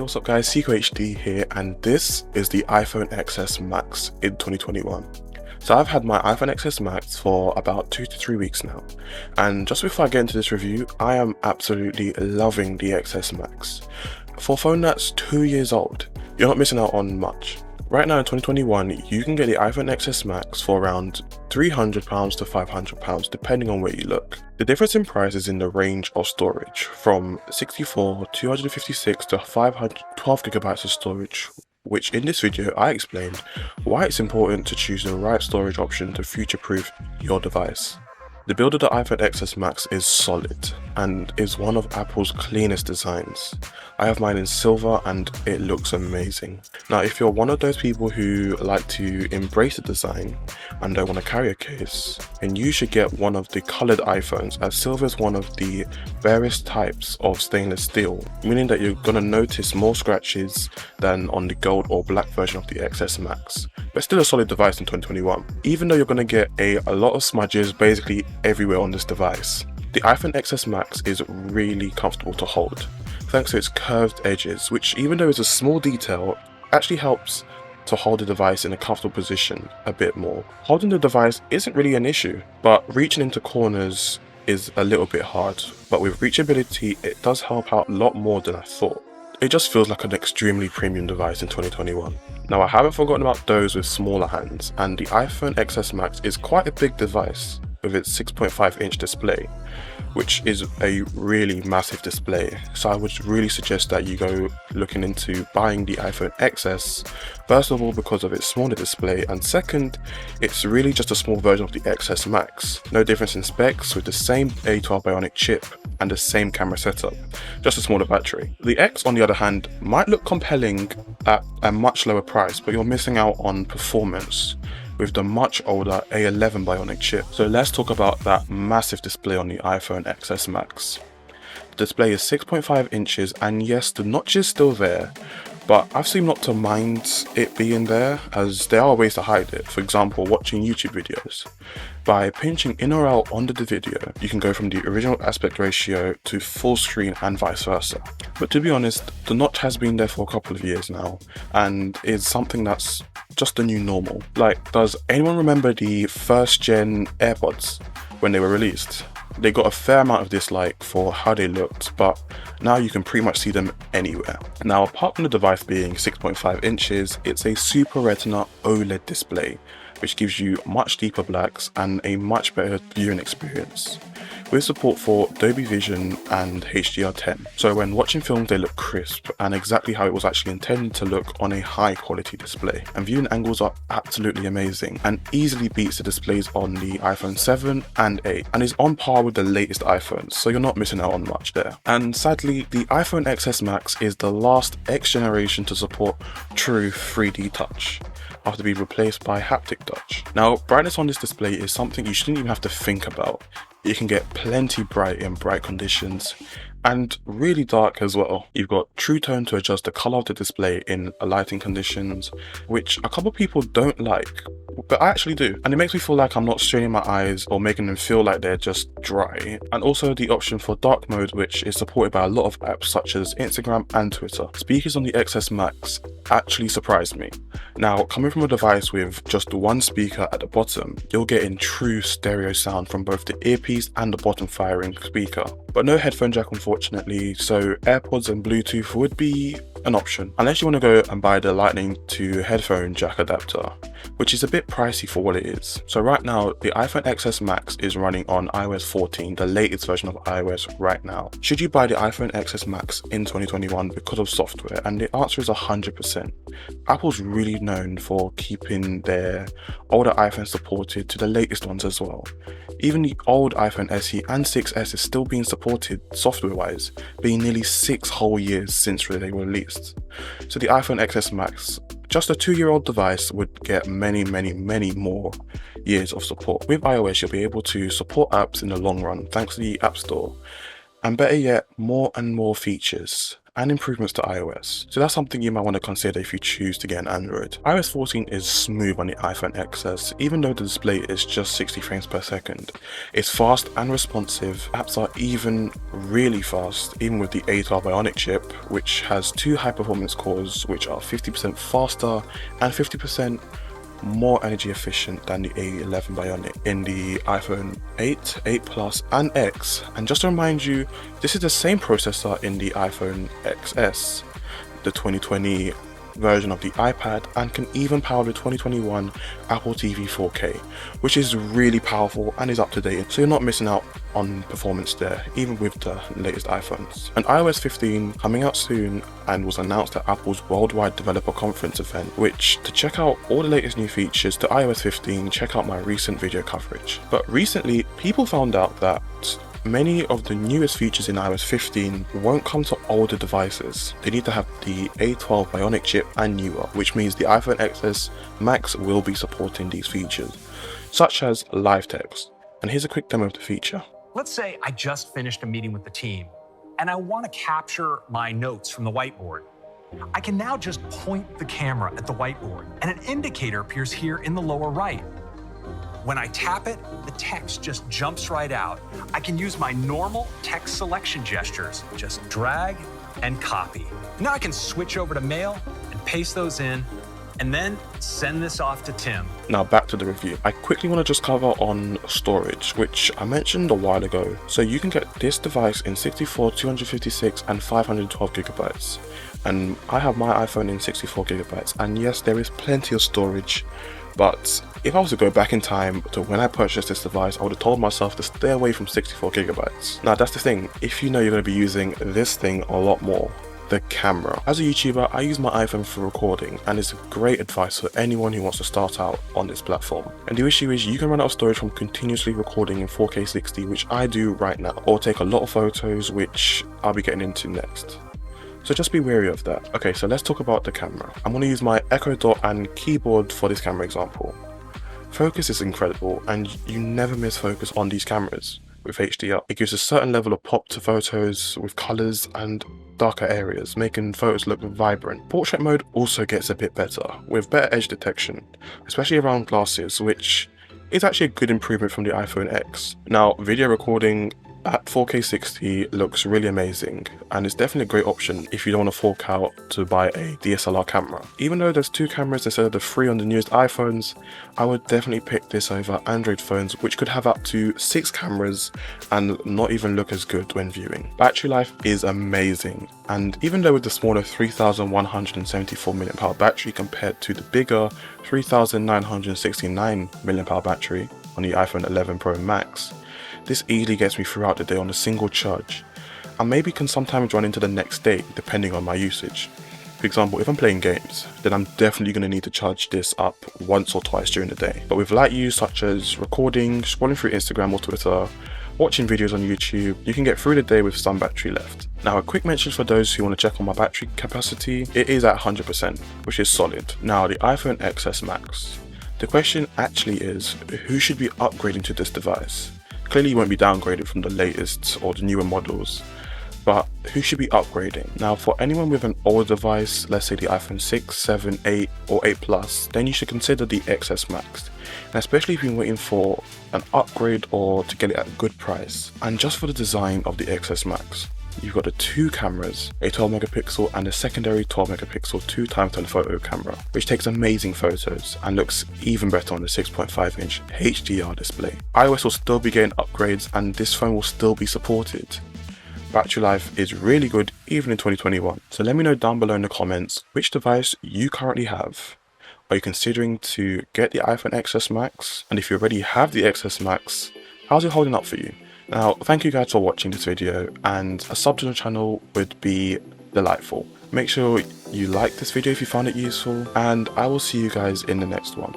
what's up guys, Seiko HD here, and this is the iPhone XS Max in 2021. So I've had my iPhone XS Max for about 2 to 3 weeks now, and just before I get into this review, I am absolutely loving the XS Max. For a phone that's 2 years old, you're not missing out on much. Right now in 2021, you can get the iPhone XS Max for around £300 to £500 depending on where you look. The difference in price is in the range of storage, from 64, 256 to 512 gigabytes of storage, which in this video I explained why it's important to choose the right storage option to future-proof your device. The build of the iPhone XS Max is solid and is one of Apple's cleanest designs. I have mine in silver and it looks amazing. Now if you're one of those people who like to embrace the design and don't want to carry a case, then you should get one of the coloured iPhones, as silver is one of the rarest types of stainless steel, meaning that you're going to notice more scratches than on the gold or black version of the XS Max. But still a solid device in 2021, even though you're going to get a lot of smudges basically everywhere on this device. The iPhone XS Max is really comfortable to hold, thanks to its curved edges, which even though it's a small detail, actually helps to hold the device in a comfortable position a bit more. Holding the device isn't really an issue, but reaching into corners is a little bit hard, but with reachability it does help out a lot more than I thought. It just feels like an extremely premium device in 2021. Now I haven't forgotten about those with smaller hands, and the iPhone XS Max is quite a big device with its 6.5-inch display, which is a really massive display. So I would really suggest that you go looking into buying the iPhone XS, first of all because of its smaller display, and second, it's really just a small version of the XS Max. No difference in specs, with the same A12 Bionic chip and the same camera setup, just a smaller battery. The X, on the other hand, might look compelling at a much lower price, but you're missing out on performance with the much older A11 Bionic chip. So let's talk about that massive display on the iPhone XS Max. The display is 6.5 inches, and yes, the notch is still there, but I've seemed not to mind it being there, as there are ways to hide it. For example, watching YouTube videos. By pinching in or out under the video, you can go from the original aspect ratio to full screen and vice versa. But to be honest, the notch has been there for a couple of years now, and is something that's just the new normal. Like, does anyone remember the first gen AirPods when they were released? They got a fair amount of dislike for how they looked, but now you can pretty much see them anywhere. Now, apart from the device being 6.5 inches, it's a Super Retina OLED display, which gives you much deeper blacks and a much better viewing experience, with support for Dolby Vision and HDR10. So when watching films, they look crisp and exactly how it was actually intended to look on a high quality display. And viewing angles are absolutely amazing and easily beats the displays on the iPhone 7 and 8, and is on par with the latest iPhones, so you're not missing out on much there. And sadly, the iPhone XS Max is the last X generation to support true 3D touch, after being replaced by haptic touch. Now, brightness on this display is something you shouldn't even have to think about. It can get plenty bright in bright conditions, and really dark as well. You've got True Tone to adjust the color of the display in lighting conditions, which a couple people don't like, but I actually do. And it makes me feel like I'm not straining my eyes or making them feel like they're just dry. And also the option for dark mode, which is supported by a lot of apps such as Instagram and Twitter. Speakers on the XS Max actually surprised me. Now, coming from a device with just one speaker at the bottom, you're getting true stereo sound from both the earpiece and the bottom firing speaker. But no headphone jack unfortunately, so AirPods and Bluetooth would be an option, unless you want to go and buy the Lightning to headphone jack adapter, which is a bit pricey for what it is. So right now, the iPhone XS Max is running on iOS 14, the latest version of iOS right now. Should you buy the iPhone XS Max in 2021 because of software? And the answer is 100%. Apple's really known for keeping their older iPhones supported to the latest ones as well. Even the old iPhone SE and 6S is still being supported software-wise, being nearly 6 whole years since they were released. So the iPhone XS Max, just a 2-year-old device, would get many more years of support. With iOS, you'll be able to support apps in the long run thanks to the App Store, and better yet, more and more features and improvements to iOS. So that's something you might want to consider if you choose to get an Android. iOS 14 is smooth on the iPhone XS, even though the display is just 60 frames per second. It's fast and responsive. Apps are even really fast, even with the A12 Bionic chip, which has 2 high-performance cores, which are 50% faster and 50% more energy efficient than the A11 Bionic in the iPhone 8, 8 Plus and X. And just to remind you, this is the same processor in the iPhone XS, the 2020 version of the iPad, and can even power the 2021 Apple TV 4K, which is really powerful and is up to date, so you're not missing out on performance there, even with the latest iPhones. And iOS 15 coming out soon and was announced at Apple's Worldwide Developer Conference event, which to check out all the latest new features to iOS 15, check out my recent video coverage. But recently, people found out that many of the newest features in iOS 15 won't come to older devices. They need to have the A12 Bionic chip and newer, which means the iPhone XS Max will be supporting these features, such as live text. And here's a quick demo of the feature. Let's say I just finished a meeting with the team, and I want to capture my notes from the whiteboard. I can now just point the camera at the whiteboard, and an indicator appears here in the lower right. When I tap it, the text just jumps right out. I can use my normal text selection gestures, just drag and copy. Now I can switch over to Mail and paste those in, and then send this off to Tim. Now back to the review. I quickly want to just cover on storage, which I mentioned a while ago. So you can get this device in 64, 256 and 512 gigabytes. And I have my iPhone in 64 gigabytes, and yes, there is plenty of storage. But if I was to go back in time to when I purchased this device, I would have told myself to stay away from 64 gigabytes. Now that's the thing, if you know you're going to be using this thing a lot more, the camera. As a YouTuber, I use my iPhone for recording, and it's great advice for anyone who wants to start out on this platform. And the issue is you can run out of storage from continuously recording in 4K 60, which I do right now, or take a lot of photos, which I'll be getting into next. So just be wary of that. Okay, so let's talk about the camera. I'm going to use my Echo Dot and keyboard for this camera example. Focus is incredible, and you never miss focus on these cameras with HDR. It gives a certain level of pop to photos with colors and darker areas, making photos look vibrant. Portrait mode also gets a bit better, with better edge detection, especially around glasses, which is actually a good improvement from the iPhone X. Now, video recording at 4K 60 looks really amazing, and it's definitely a great option if you don't want to fork out to buy a DSLR camera. Even though there's 2 cameras instead of the 3 on the newest iPhones, I would definitely pick this over Android phones, which could have up to 6 cameras and not even look as good when viewing. Battery life is amazing, and even though with the smaller 3174 mAh battery compared to the bigger 3969 mAh battery on the iPhone 11 Pro Max, this easily gets me throughout the day on a single charge, and maybe can sometimes run into the next day depending on my usage. For example, if I'm playing games, then I'm definitely going to need to charge this up once or twice during the day. But with light use such as recording, scrolling through Instagram or Twitter, watching videos on YouTube, you can get through the day with some battery left. Now a quick mention for those who want to check on my battery capacity, it is at 100%, which is solid. Now the iPhone XS Max. The question actually is, who should be upgrading to this device? Clearly you won't be downgraded from the latest or the newer models, but who should be upgrading? Now for anyone with an older device, let's say the iPhone 6, 7, 8 or 8 Plus, then you should consider the XS Max, and especially if you're waiting for an upgrade or to get it at a good price. And just for the design of the XS Max, you've got the 2 cameras, a 12 megapixel and a secondary 12 megapixel 2x telephoto camera, which takes amazing photos and looks even better on the 6.5 inch HDR display. iOS will still be getting upgrades and this phone will still be supported. Battery life is really good even in 2021. So let me know down below in the comments which device you currently have. Are you considering to get the iPhone XS Max? And if you already have the XS Max, how's it holding up for you? Now, thank you guys for watching this video, and a sub to the channel would be delightful. Make sure you like this video if you found it useful, and I will see you guys in the next one.